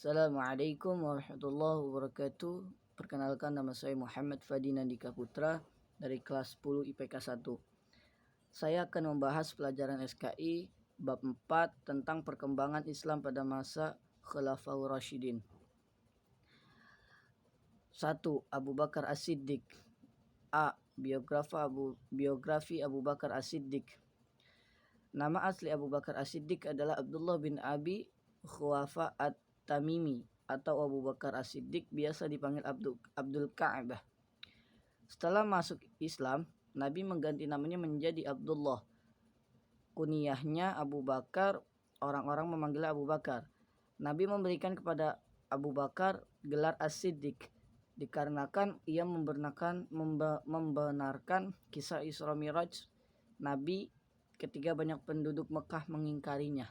Assalamualaikum warahmatullahi wabarakatuh. Perkenalkan, nama saya Muhammad Fadi Nandika Putra dari kelas 10 IPK 1. Saya akan membahas pelajaran SKI bab 4 tentang perkembangan Islam pada masa Khulafaur Rasyidin. 1. Abu Bakar As-Siddiq. A. Biografi Abu Bakar As-Siddiq. Nama asli Abu Bakar As-Siddiq adalah Abdullah bin Abi Khuwafa At-Tamimi atau Abu Bakar As-Siddiq, biasa dipanggil Abdul Ka'bah. Setelah masuk Islam, Nabi mengganti namanya menjadi Abdullah. Kunyahnya Abu Bakar, orang-orang memanggilnya Abu Bakar. Nabi memberikan kepada Abu Bakar gelar As-Siddiq dikarenakan ia membenarkan kisah Isra Miraj Nabi ketika banyak penduduk Mekah mengingkarinya.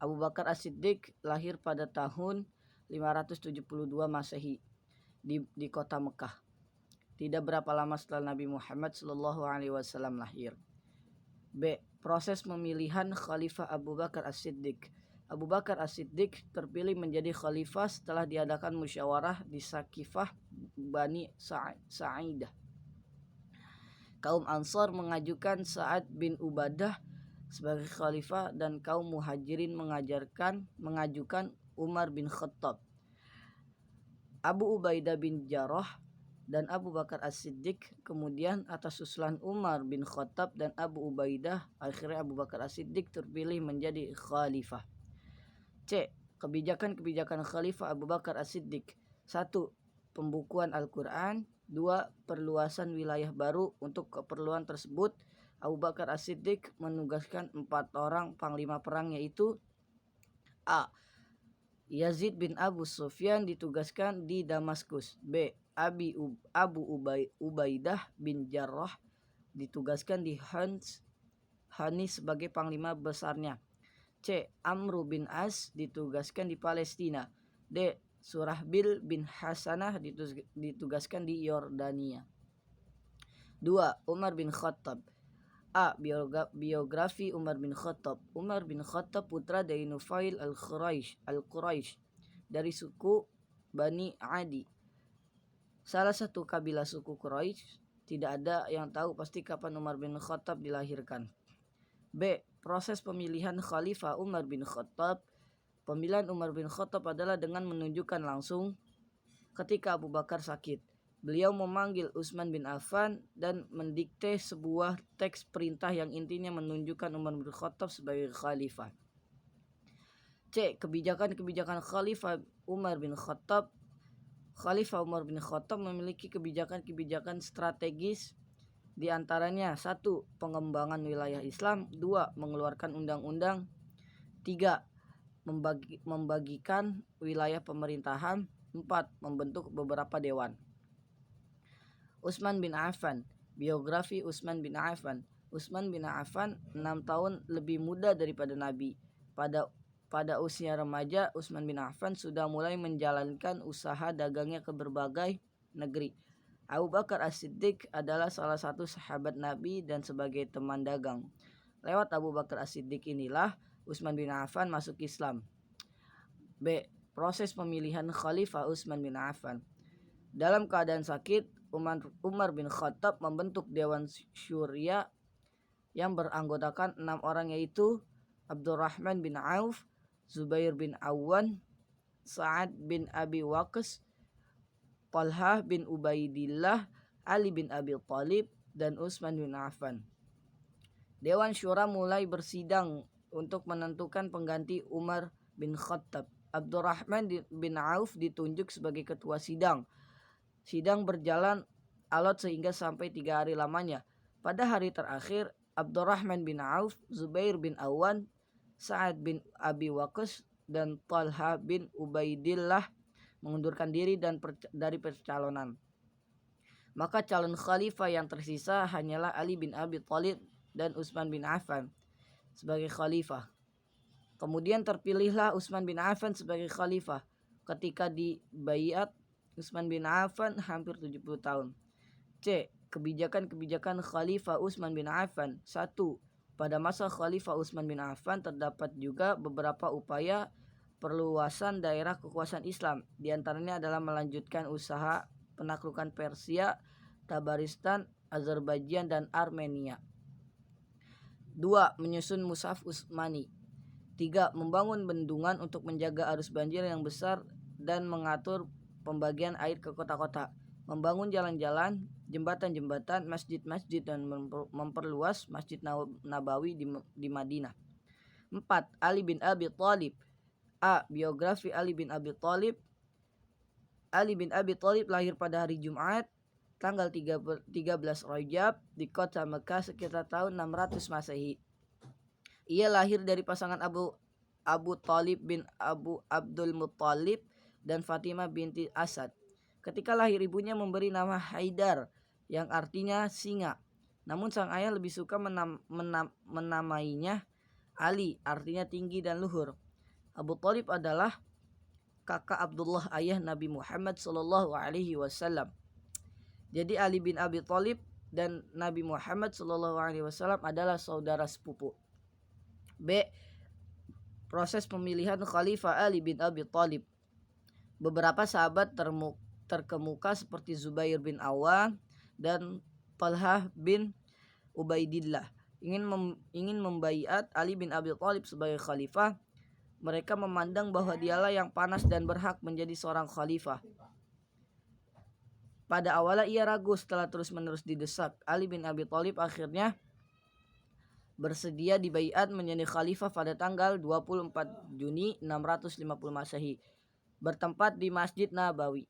Abu Bakar As-Siddiq lahir pada tahun 572 Masehi di kota Mekah. Tidak berapa lama setelah Nabi Muhammad SAW lahir. B. Proses pemilihan Khalifah Abu Bakar As-Siddiq. Abu Bakar As-Siddiq terpilih menjadi khalifah setelah diadakan musyawarah di Sakifah Bani Sa'idah. Kaum Ansar mengajukan Sa'ad bin Ubadah sebagai khalifah dan kaum Muhajirin mengajukan Umar bin Khattab. Abu Ubaidah bin Jarrah dan Abu Bakar As-Siddiq kemudian atas usulan Umar bin Khattab dan Abu Ubaidah, akhirnya Abu Bakar As-Siddiq terpilih menjadi khalifah. C. Kebijakan-kebijakan Khalifah Abu Bakar As-Siddiq. 1. Pembukuan Al-Quran. 2. Perluasan wilayah baru. Untuk keperluan tersebut, Abu Bakar As-Siddiq menugaskan 4 orang panglima perang, yaitu A. Yazid bin Abu Sufyan ditugaskan di Damaskus. B. Abu Ubaidah bin Jarrah ditugaskan di Hanis sebagai panglima besarnya. C. Amru bin As ditugaskan di Palestina. D. Surahbil bin Hasanah ditugaskan di Yordania. 2. Umar bin Khattab. A. Biografi Umar bin Khattab. Umar bin Khattab putra dari Nufail Al-Quraisy dari suku Bani Adi, salah satu kabilah suku Quraisy. Tidak ada yang tahu pasti kapan Umar bin Khattab dilahirkan. B. Proses pemilihan Khalifah Umar bin Khattab. Pemilihan Umar bin Khattab adalah dengan menunjukkan langsung ketika Abu Bakar sakit. Beliau memanggil Utsman bin Affan dan mendikte sebuah teks perintah yang intinya menunjukkan Umar bin Khattab sebagai khalifah. C. Kebijakan-kebijakan Khalifah Umar bin Khattab. Khalifah Umar bin Khattab memiliki kebijakan-kebijakan strategis, di antaranya 1. Pengembangan wilayah Islam. 2. Mengeluarkan undang-undang. 3. Membagikan wilayah pemerintahan. 4. Membentuk beberapa dewan. Utsman bin Affan. Biografi Utsman bin Affan. Utsman bin Affan 6 tahun lebih muda daripada Nabi. Pada usia remaja, Utsman bin Affan sudah mulai menjalankan usaha dagangnya ke berbagai negeri. Abu Bakar As-Siddiq adalah salah satu sahabat Nabi dan sebagai teman dagang. Lewat Abu Bakar As-Siddiq inilah Utsman bin Affan masuk Islam. B. Proses pemilihan Khalifah Utsman bin Affan. Dalam keadaan sakit, Umar bin Khattab membentuk Dewan Syura yang beranggotakan 6 orang, yaitu Abdurrahman bin Auf, Zubair bin Awwan, Sa'ad bin Abi Waqqas, Talha bin Ubaidillah, Ali bin Abi Thalib, dan Utsman bin Affan. Dewan Syura mulai bersidang untuk menentukan pengganti Umar bin Khattab. Abdurrahman bin Auf ditunjuk sebagai ketua sidang. Sidang berjalan alot sehingga sampai 3 hari lamanya. Pada hari terakhir, Abdurrahman bin Auf, Zubair bin Awwan, Sa'ad bin Abi Waqqas, dan Talha bin Ubaidillah mengundurkan diri dari percalonan. Maka calon khalifah yang tersisa hanyalah Ali bin Abi Thalib dan Utsman bin Affan sebagai khalifah. Kemudian terpilihlah Utsman bin Affan sebagai khalifah. Ketika dibaiat, Utsman bin Affan hampir 70 tahun. C. Kebijakan-kebijakan Khalifah Utsman bin Affan. 1. Pada masa Khalifah Utsman bin Affan terdapat juga beberapa upaya perluasan daerah kekuasaan Islam. Di antaranya adalah melanjutkan usaha penaklukan Persia, Tabaristan, Azerbaijan, dan Armenia. 2. Menyusun Mushaf Utsmani. 3. Membangun bendungan untuk menjaga arus banjir yang besar dan mengatur pembagian air ke kota-kota. Membangun jalan-jalan, jembatan-jembatan, masjid-masjid, dan memperluas Masjid Nabawi di Madinah. 4. Ali bin Abi Thalib. A. Biografi Ali bin Abi Thalib. Ali bin Abi Thalib lahir pada hari Jumat tanggal 13 Rajab di kota Mekah sekitar tahun 600 Masehi. Ia lahir dari pasangan Abu Thalib bin Abu Abdul Muttalib dan Fatimah binti Asad. Ketika lahir ibunya memberi nama Haidar yang artinya singa. Namun sang ayah lebih suka menamainya Ali, artinya tinggi dan luhur. Abu Thalib adalah kakak Abdullah ayah Nabi Muhammad SAW. Jadi Ali bin Abi Thalib dan Nabi Muhammad SAW adalah saudara sepupu. B. Proses pemilihan Khalifah Ali bin Abi Thalib. Beberapa sahabat terkemuka seperti Zubair bin Awam dan Talhah bin Ubaidillah ingin membaiat Ali bin Abi Thalib sebagai khalifah. Mereka memandang bahwa dialah yang panas dan berhak menjadi seorang khalifah. Pada awalnya ia ragu, setelah terus-menerus didesak. Ali bin Abi Thalib akhirnya bersedia dibaiat menjadi khalifah pada tanggal 24 Juni 650 Masehi, bertempat di Masjid Nabawi.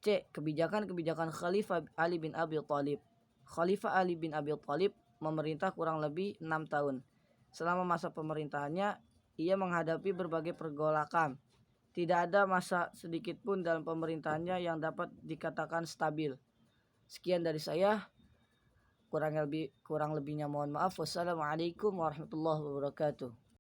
C. Kebijakan-kebijakan Khalifah Ali bin Abi Thalib. Khalifah Ali bin Abi Thalib memerintah kurang lebih 6 tahun. Selama masa pemerintahannya, ia menghadapi berbagai pergolakan. Tidak ada masa sedikit pun dalam pemerintahannya yang dapat dikatakan stabil. Sekian dari saya. Kurang lebihnya mohon maaf. Wassalamualaikum warahmatullahi wabarakatuh.